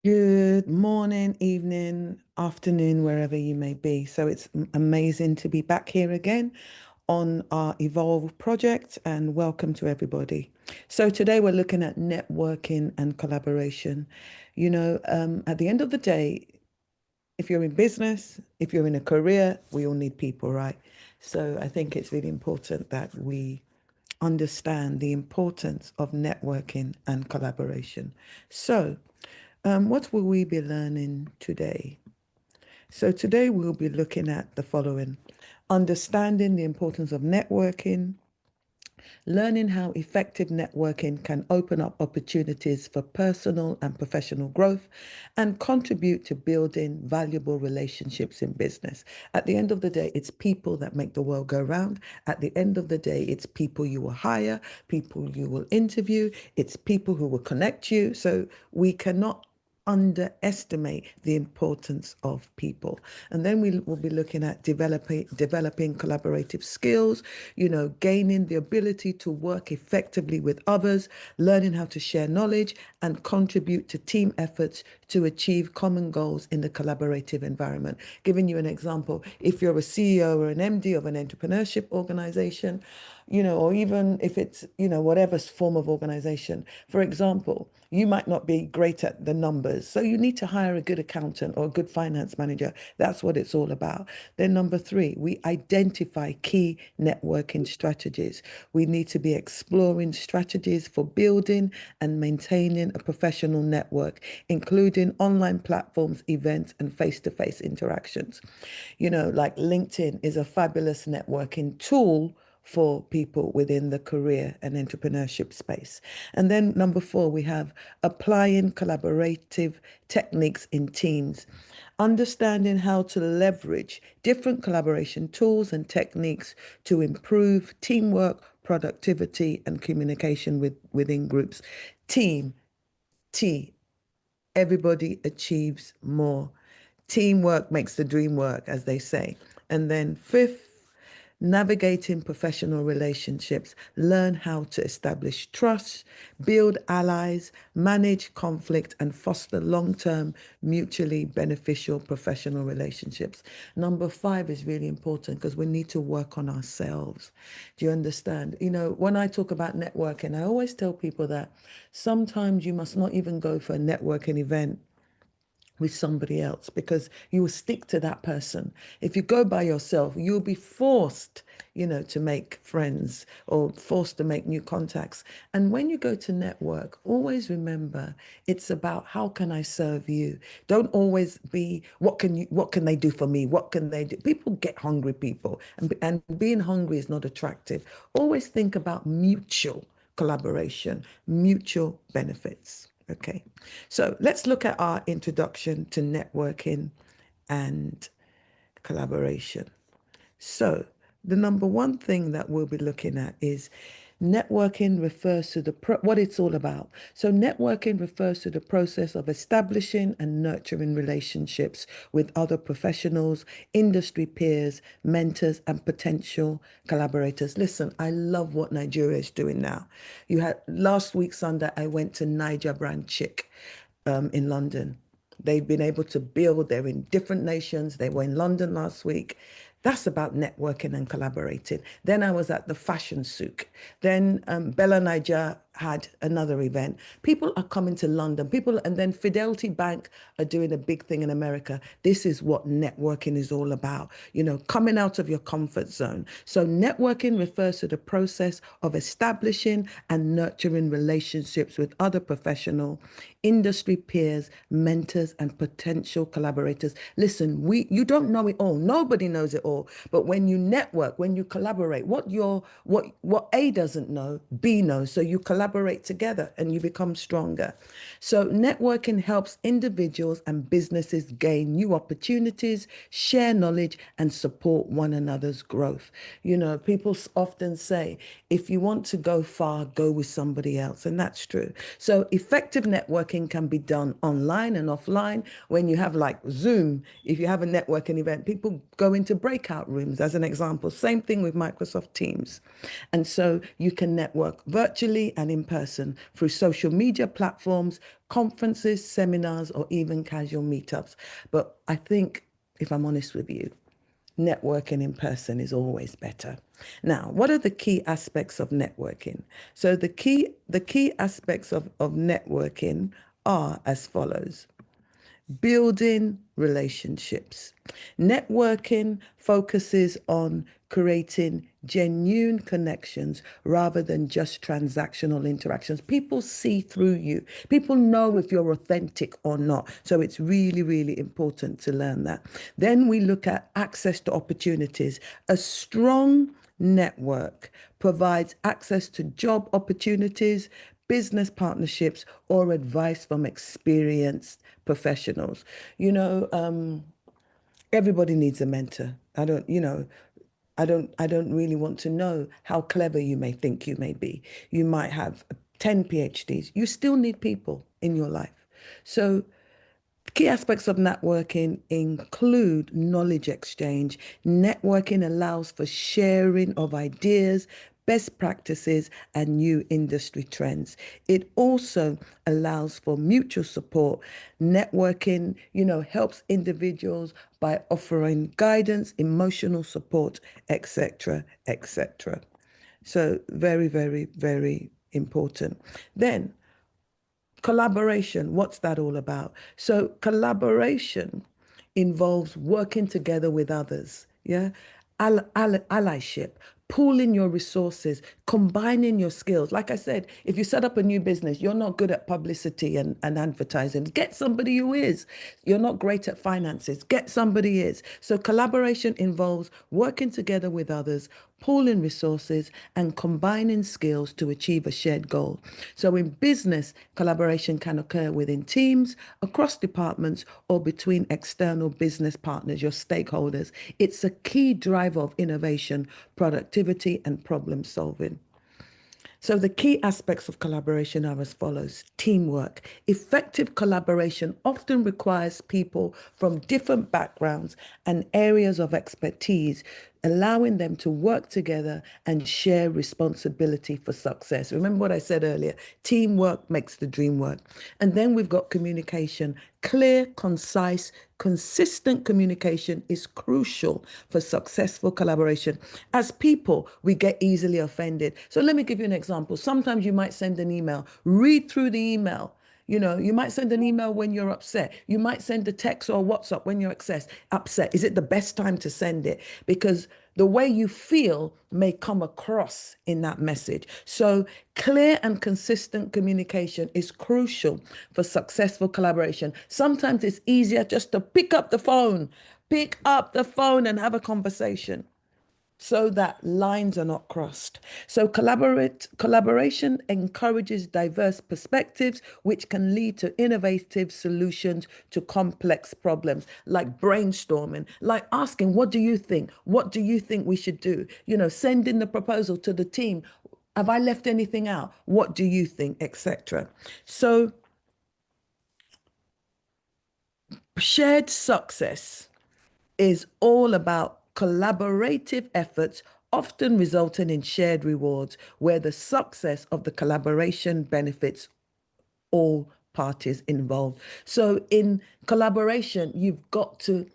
Good morning, evening, afternoon, wherever you may be. So it's amazing to be back here again on our Evolve project, and welcome to everybody. So today we're looking at networking and collaboration. At the end of the day, if you're in business, if you're in a career, we all need people, right? So I think it's really important that we understand the importance of networking and collaboration. So, what will we be learning today? So, today we'll be looking at the following: understanding the importance of networking, learning how effective networking can open up opportunities for personal and professional growth and contribute to building valuable relationships in business. At the end of the day, it's people that make the world go round. At the end of the day, it's people you will hire, people you will interview, it's people who will connect you. So we cannot underestimate the importance of people. And then we will be looking at developing collaborative skills, gaining the ability to work effectively with others, learning how to share knowledge and contribute to team efforts to achieve common goals in the collaborative environment. Giving you an example, if you're a CEO or an MD of an entrepreneurship organization, or even if it's, whatever form of organization. For example, you might not be great at the numbers, so you need to hire a good accountant or a good finance manager. That's what it's all about. Then, number three, we identify key networking strategies. We need to be exploring strategies for building and maintaining a professional network, including online platforms, events, and face to face interactions. Like LinkedIn is a fabulous networking tool for people within the career and entrepreneurship space. And then number four, we have applying collaborative techniques in teams, understanding how to leverage different collaboration tools and techniques to improve teamwork, productivity, and communication within groups. Team, T, everybody achieves more. Teamwork makes the dream work, as they say. And then fifth, navigating professional relationships. Learn how to establish trust, build allies, manage conflict, and foster long-term, mutually beneficial professional relationships. Number five is really important because we need to work on ourselves. Do you understand? When I talk about networking, I always tell people that sometimes you must not even go for a networking event with somebody else because you will stick to that person. If you go by yourself, you'll be forced, to make friends or forced to make new contacts. And when you go to network, always remember it's about how can I serve you? Don't always be what can they do for me? What can they do? People get hungry people and being hungry is not attractive. Always think about mutual collaboration, mutual benefits. Okay, so let's look at our introduction to networking and collaboration. So, the number one thing that we'll be looking at is networking refers to what it's all about. So, networking refers to the process of establishing and nurturing relationships with other professionals, industry peers, mentors, and potential collaborators. Listen, I love what Nigeria is doing now. You had last week Sunday, I went to Niger Brand Chick in London. They've been able to build, they're in different nations. They were in London last week. That's about networking and collaborating. Then I was at the fashion souk. Then Bella Niger had another event. People are coming to London. And then Fidelity Bank are doing a big thing in America. This is what networking is all about, coming out of your comfort zone. So networking refers to the process of establishing and nurturing relationships with other professional, industry peers, mentors, and potential collaborators. Listen, you don't know it all. Nobody knows it all. But when you network, when you collaborate, what A doesn't know, B knows. So you collaborate together and you become stronger. So networking helps individuals and businesses gain new opportunities, share knowledge, and support one another's growth. People often say, if you want to go far, go with somebody else. And that's true. So effective networking can be done online and offline. When you have like Zoom, if you have a networking event, people go into breakout rooms as an example. Same thing with Microsoft Teams. And so you can network virtually and and in person through social media platforms, conferences, seminars, or even casual meetups. But I think, if I'm honest with you, networking in person is always better. Now, what are the key aspects of networking? So the key aspects of networking are as follows: building relationships. Networking focuses on creating genuine connections rather than just transactional interactions. People see through you, people know if you're authentic or not. So it's really, really important to learn that. Then we look at access to opportunities. A strong network provides access to job opportunities, business partnerships, or advice from experienced professionals. You know, everybody needs a mentor. I don't really want to know how clever you may think you may be. You might have 10 PhDs. You still need people in your life. So key aspects of networking include knowledge exchange. Networking allows for sharing of ideas, best practices, and new industry trends. It also allows for mutual support. Networking, helps individuals by offering guidance, emotional support, etc., etc. So very, very, very important. Then collaboration, what's that all about? So, collaboration involves working together with others, yeah? Allyship, pooling your resources, combining your skills. Like I said, if you set up a new business, you're not good at publicity and advertising. Get somebody who is. You're not great at finances. Get somebody who is. So, collaboration involves working together with others, pooling resources, and combining skills to achieve a shared goal. So, in business, collaboration can occur within teams, across departments, or between external business partners, your stakeholders. It's a key driver of innovation, productivity, and problem solving. So, the key aspects of collaboration are as follows: teamwork. Effective collaboration often requires people from different backgrounds and areas of expertise, allowing them to work together and share responsibility for success. Remember what I said earlier: teamwork makes the dream work. And then we've got communication. Clear, concise, consistent communication is crucial for successful collaboration. As people, we get easily offended. So let me give you an example. Sometimes you might send an email, read through the email. You might send an email when you're upset. You might send a text or WhatsApp when you're upset. Is it the best time to send it? Because the way you feel may come across in that message. So, clear and consistent communication is crucial for successful collaboration. Sometimes it's easier just to pick up the phone and have a conversation so that lines are not crossed. So collaboration encourages diverse perspectives, which can lead to innovative solutions to complex problems, like brainstorming, like asking, what do you think? What do you think we should do? Sending the proposal to the team. Have I left anything out? What do you think? Etc. So shared success is all about collaborative efforts, often resulting in shared rewards, where the success of the collaboration benefits all parties involved. So, in collaboration, you've got to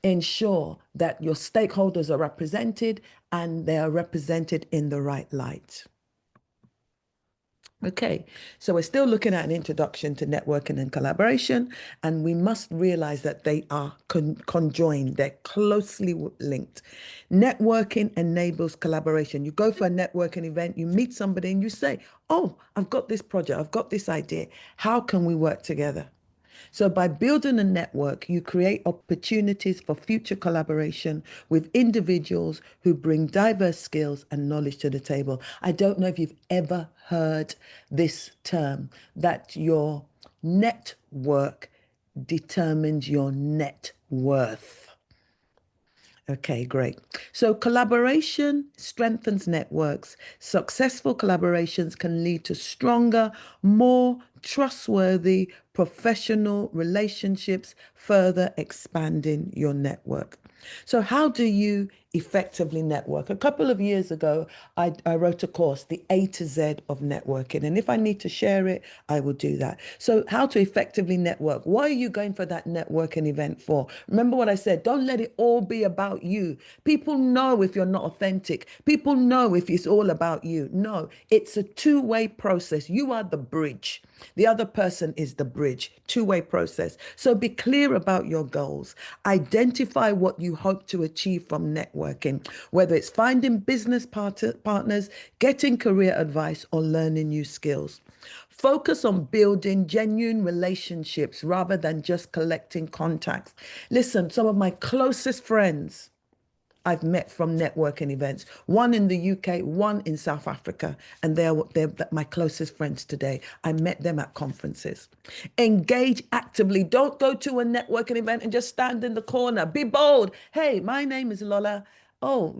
ensure that your stakeholders are represented and they are represented in the right light. Okay, so we're still looking at an introduction to networking and collaboration, and we must realize that they are conjoined, they're closely linked. Networking enables collaboration. You go for a networking event, you meet somebody, and you say, oh, I've got this project, I've got this idea. How can we work together? So, by building a network, you create opportunities for future collaboration with individuals who bring diverse skills and knowledge to the table. I don't know if you've ever heard this term, that your network determines your net worth. Okay, great. So collaboration strengthens networks. Successful collaborations can lead to stronger, more trustworthy professional relationships, further expanding your network. So, how do you effectively network. A couple of years ago, I wrote a course, The A to Z of Networking. And if I need to share it, I will do that. So, how to effectively network. Why are you going for that networking event for? Remember what I said, don't let it all be about you. People know if you're not authentic, people know if it's all about you. No, it's a two-way process. You are the bridge. The other person is the bridge, two-way process. So be clear about your goals. Identify what you hope to achieve from networking, whether it's finding business partners, getting career advice, or learning new skills. Focus on building genuine relationships rather than just collecting contacts. Listen, some of my closest friends I've met from networking events, one in the UK, one in South Africa, and they're my closest friends today. I met them at conferences. Engage actively. Don't go to a networking event and just stand in the corner. Be bold. Hey, my name is Lola. Oh,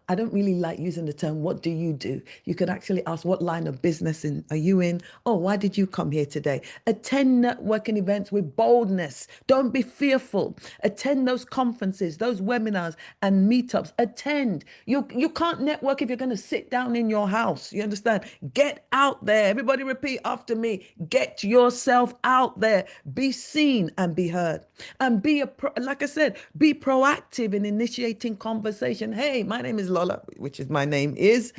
I don't really like using the term, what do you do? You could actually ask, what line of business are you in? Oh, why did you come here today? Attend networking events with boldness. Don't be fearful. Attend those conferences, those webinars and meetups. Attend. You can't network if you're going to sit down in your house. You understand? Get out there. Everybody repeat after me. Get yourself out there. Be seen and be heard. And like I said, be proactive in initiating conversation. Hey, my name is Lola, which is my name is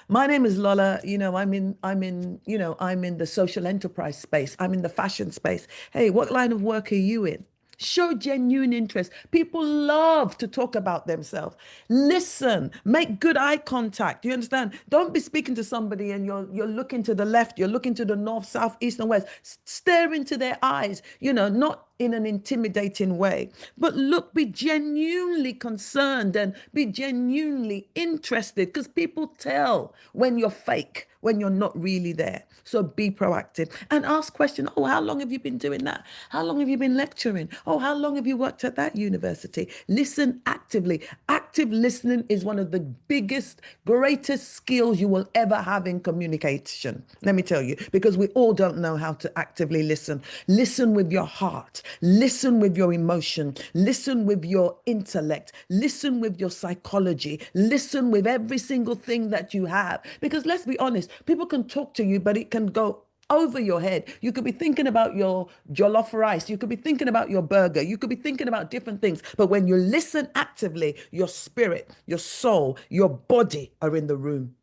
Lola. I'm in the social enterprise space. I'm in the fashion space. Hey, what line of work are you in? Show genuine interest. People love to talk about themselves. Listen, make good eye contact. You understand? Don't be speaking to somebody and you're looking to the left, you're looking to the north, south, east, and west. Stare into their eyes, not in an intimidating way. But look, be genuinely concerned and be genuinely interested because people tell when you're fake, when you're not really there. So be proactive and ask questions. Oh, how long have you been doing that? How long have you been lecturing? Oh, how long have you worked at that university? Listen actively. Active listening is one of the biggest, greatest skills you will ever have in communication. Let me tell you, because we all don't know how to actively listen. Listen with your heart. Listen with your emotion. Listen with your intellect. Listen with your psychology. Listen with every single thing that you have. Because let's be honest, people can talk to you, but it can go over your head. You could be thinking about your jollof rice. You could be thinking about your burger. You could be thinking about different things. But when you listen actively, your spirit, your soul, your body are in the room.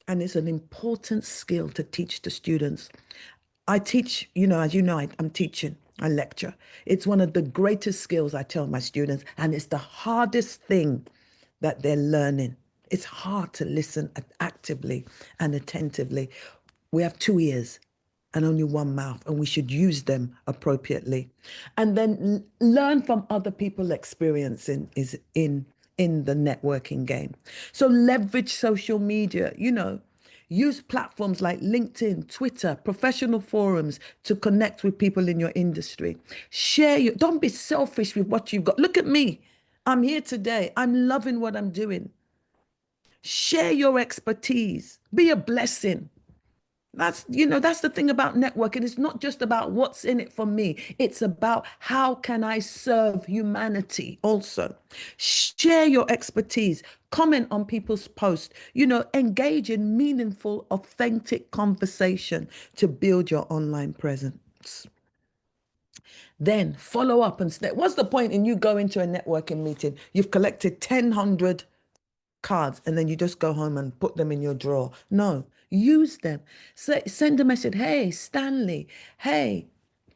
And it's an important skill to teach the students. I teach, as you know, I'm teaching, I lecture. It's one of the greatest skills I tell my students, and it's the hardest thing that they're learning. It's hard to listen actively and attentively. We have two ears and only one mouth, and we should use them appropriately. And then learn from other people's experiencing is in the networking game. So leverage social media, use platforms like LinkedIn, Twitter, professional forums to connect with people in your industry. Don't be selfish with what you've got. Look at me. I'm here today. I'm loving what I'm doing. Share your expertise. Be a blessing. That's the thing about networking. It's not just about what's in it for me. It's about how can I serve humanity also. Share your expertise. Comment on people's posts. Engage in meaningful, authentic conversation to build your online presence. Then follow up and stay. What's the point in you going to a networking meeting? You've collected 1,000 cards and then you just go home and put them in your drawer. No, use them. Send a message. Hey, Stanley. Hey,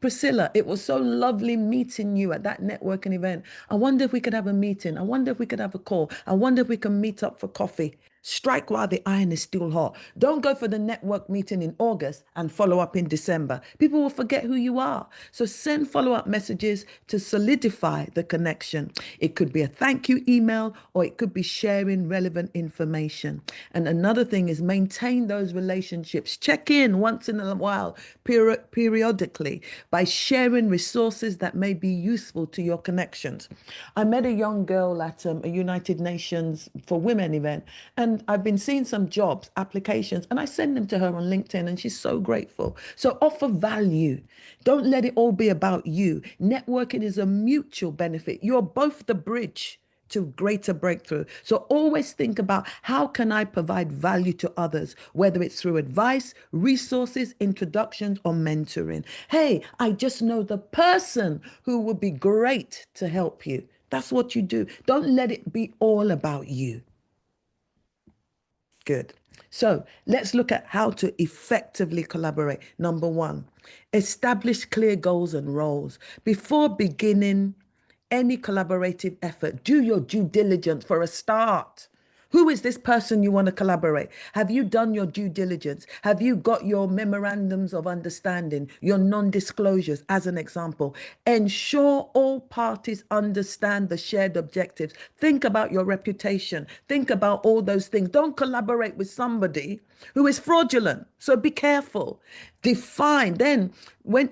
Priscilla, it was so lovely meeting you at that networking event. I wonder if we could have a meeting. I wonder if we could have a call. I wonder if we can meet up for coffee. Strike while the iron is still hot. Don't go for the network meeting in August and follow up in December. People will forget who you are. So send follow up messages to solidify the connection. It could be a thank you email or it could be sharing relevant information. And another thing is maintain those relationships. Check in once in a while, periodically, by sharing resources that may be useful to your connections. I met a young girl at a United Nations for Women event, and I've been seeing some jobs, applications, and I send them to her on LinkedIn, and she's so grateful. So offer value. Don't let it all be about you. Networking is a mutual benefit. You're both the bridge. to greater breakthrough. So always think about how can I provide value to others, whether it's through advice, resources, introductions, or mentoring. Hey, I just know the person who would be great to help you. That's what you do. Don't let it be all about you. Good. So let's look at how to effectively collaborate. Number one, establish clear goals and roles. Before beginning any collaborative effort, do your due diligence for a start. Who is this person you want to collaborate? Have you done your due diligence? Have you got your memorandums of understanding, your non disclosures, as an example? Ensure all parties understand the shared objectives. Think about your reputation. Think about all those things. Don't collaborate with somebody who is fraudulent. So be careful. Define. Then,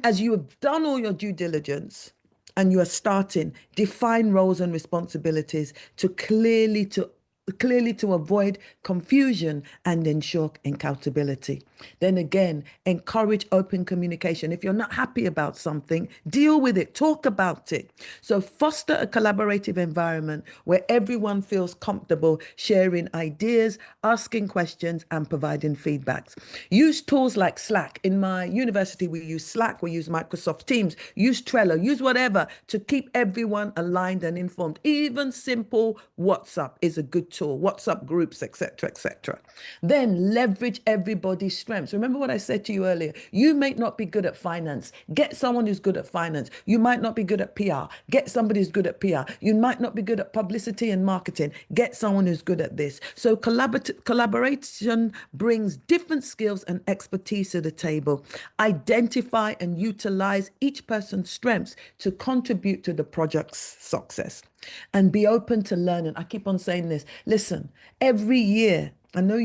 as you have done all your due diligence, and you are starting, define roles and responsibilities clearly to avoid confusion and ensure accountability. Then again, encourage open communication. If you're not happy about something, deal with it, talk about it. So foster a collaborative environment where everyone feels comfortable sharing ideas, asking questions, and providing feedbacks. Use tools like Slack. In my university, we use Slack, we use Microsoft Teams, use Trello, use whatever to keep everyone aligned and informed. Even simple WhatsApp is a good tool, WhatsApp groups, etc., etc. Then leverage everybody's strengths. Remember what I said to you earlier. You may not be good at finance. Get someone who's good at finance. You might not be good at PR. Get somebody who's good at PR. You might not be good at publicity and marketing. Get someone who's good at this. So collaboration brings different skills and expertise to the table. Identify and utilize each person's strengths to contribute to the project's success. And be open to learning. I keep on saying this. Listen, every year, I know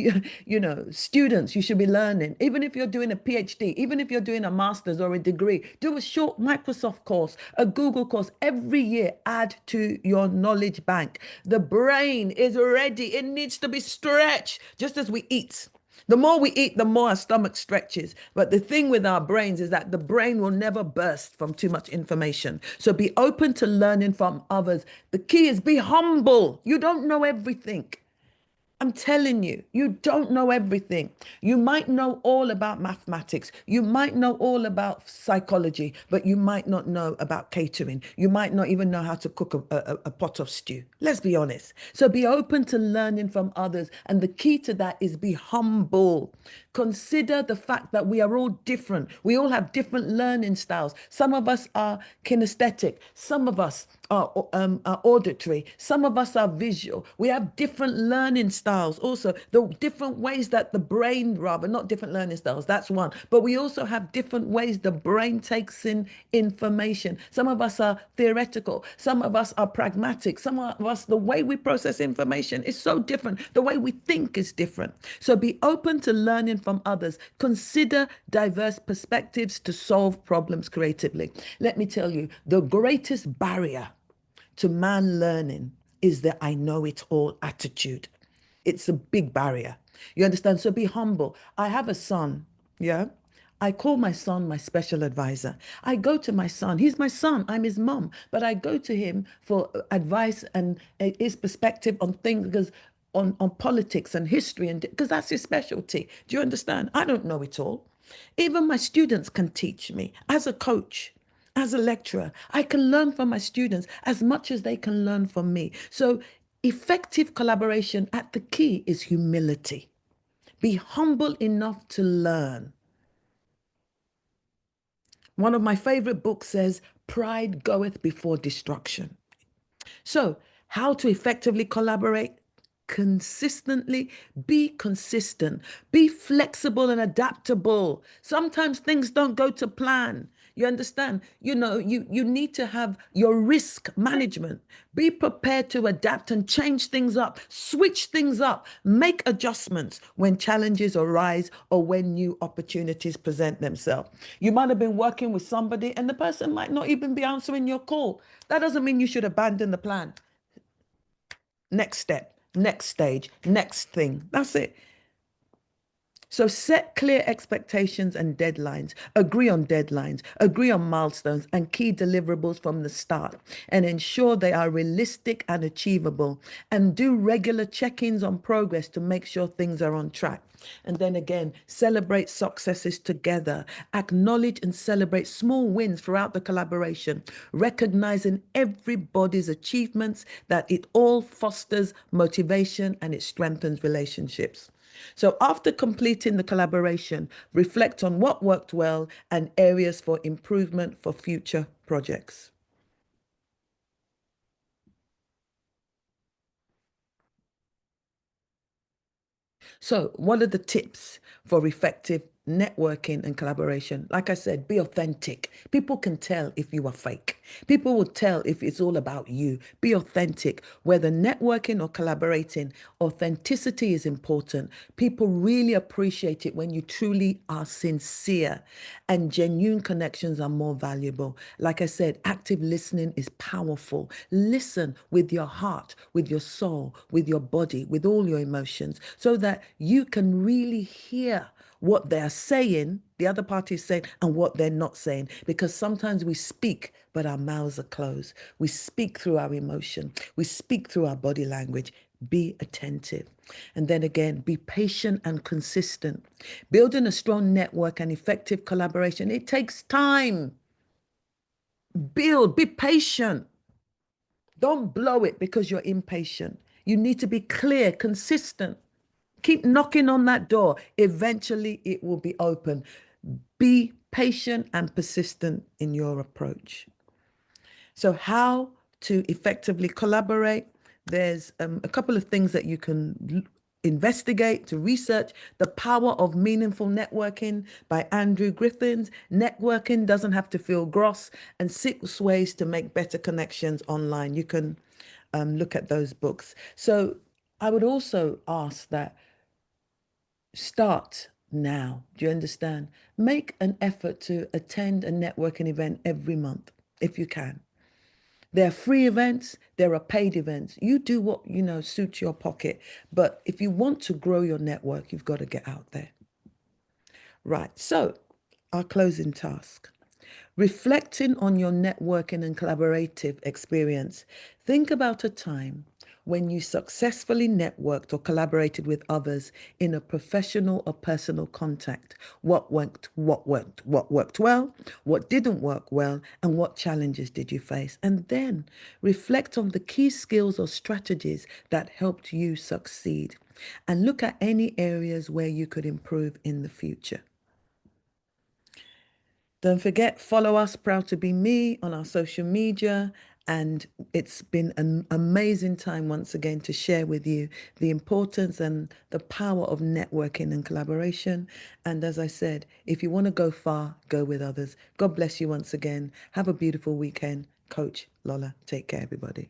students, you should be learning. Even if you're doing a PhD, even if you're doing a master's or a degree, do a short Microsoft course, a Google course. Every year, add to your knowledge bank. The brain is ready. It needs to be stretched, just as we eat. The more we eat, the more our stomach stretches. But the thing with our brains is that the brain will never burst from too much information. So be open to learning from others. The key is be humble. You don't know everything. I'm telling you, you don't know everything. You might know all about mathematics. You might know all about psychology, but you might not know about catering. You might not even know how to cook a pot of stew. Let's be honest. So be open to learning from others. And the key to that is be humble. Consider the fact that we are all different. We all have different learning styles. Some of us are kinesthetic. Some of us are auditory. Some of us are visual. We have different learning styles also. The different ways that the brain, rather, not different learning styles, that's one. But we also have different ways the brain takes in information. Some of us are theoretical. Some of us are pragmatic. Some of us, the way we process information is so different. The way we think is different. So be open to learning from others. Consider diverse perspectives to solve problems creatively. Let me tell you, the greatest barrier to man learning is the I know it all attitude. It's a big barrier. You understand? So be humble. I have a son, yeah? I call my son my special advisor. I go to my son. He's my son. I'm his mom. But I go to him for advice and his perspective on things because on politics and history and because that's his specialty. Do you understand? I don't know it all. Even my students can teach me as a coach. As a lecturer, I can learn from my students as much as they can learn from me. So, effective collaboration at the key is humility. Be humble enough to learn. One of my favorite books says, Pride goeth before destruction. So, how to effectively collaborate? Consistently be consistent, be flexible and adaptable. Sometimes things don't go to plan. You understand? You need to have your risk management. Be prepared to adapt and change things up, switch things up, make adjustments when challenges arise or when new opportunities present themselves. You might have been working with somebody and the person might not even be answering your call. That doesn't mean you should abandon the plan. Next step, next stage, next thing. That's it. So set clear expectations and deadlines, agree on milestones and key deliverables from the start, and ensure they are realistic and achievable. And do regular check ins on progress to make sure things are on track. And then again, celebrate successes together. Acknowledge and celebrate small wins throughout the collaboration, recognizing everybody's achievements, that it all fosters motivation and it strengthens relationships. So, after completing the collaboration, reflect on what worked well and areas for improvement for future projects. So, what are the tips for effective networking and collaboration? Like I said, be authentic. People can tell if you are fake. People will tell if it's all about you. Be authentic. Whether networking or collaborating, authenticity is important. People really appreciate it when you truly are sincere, and genuine connections are more valuable. Like I said, active listening is powerful. Listen with your heart, with your soul, with your body, with all your emotions, so that you can really hear what they're saying, the other party is saying, and what they're not saying. Because sometimes we speak, but our mouths are closed. We speak through our emotion, we speak through our body language. Be attentive. And then again, be patient and consistent. Building a strong network and effective collaboration, it takes time. Be patient. Don't blow it because you're impatient. You need to be clear, consistent. Keep knocking on that door. Eventually, it will be open. Be patient and persistent in your approach. So, how to effectively collaborate? There's a couple of things that you can investigate to research. The Power of Meaningful Networking by Andrew Griffiths. Networking doesn't have to feel gross, and 6 ways to make better connections online. You can look at those books. So, I would also ask that start now. Do you understand? Make an effort to attend a networking event every month if you can. There are free events, there are paid events. You do what suits your pocket. But if you want to grow your network, you've got to get out there. Right. So, our closing task. Reflecting on your networking and collaborative experience, think about a time when you successfully networked or collaborated with others in a professional or personal contact. What worked well, what didn't work well, and what challenges did you face? And then reflect on the key skills or strategies that helped you succeed. And look at any areas where you could improve in the future. Don't forget, follow us, Proud to Be Me, on our social media. And it's been an amazing time once again to share with you the importance and the power of networking and collaboration. And as I said, if you want to go far, go with others. God bless you once again. Have a beautiful weekend. Coach Lola, take care, everybody.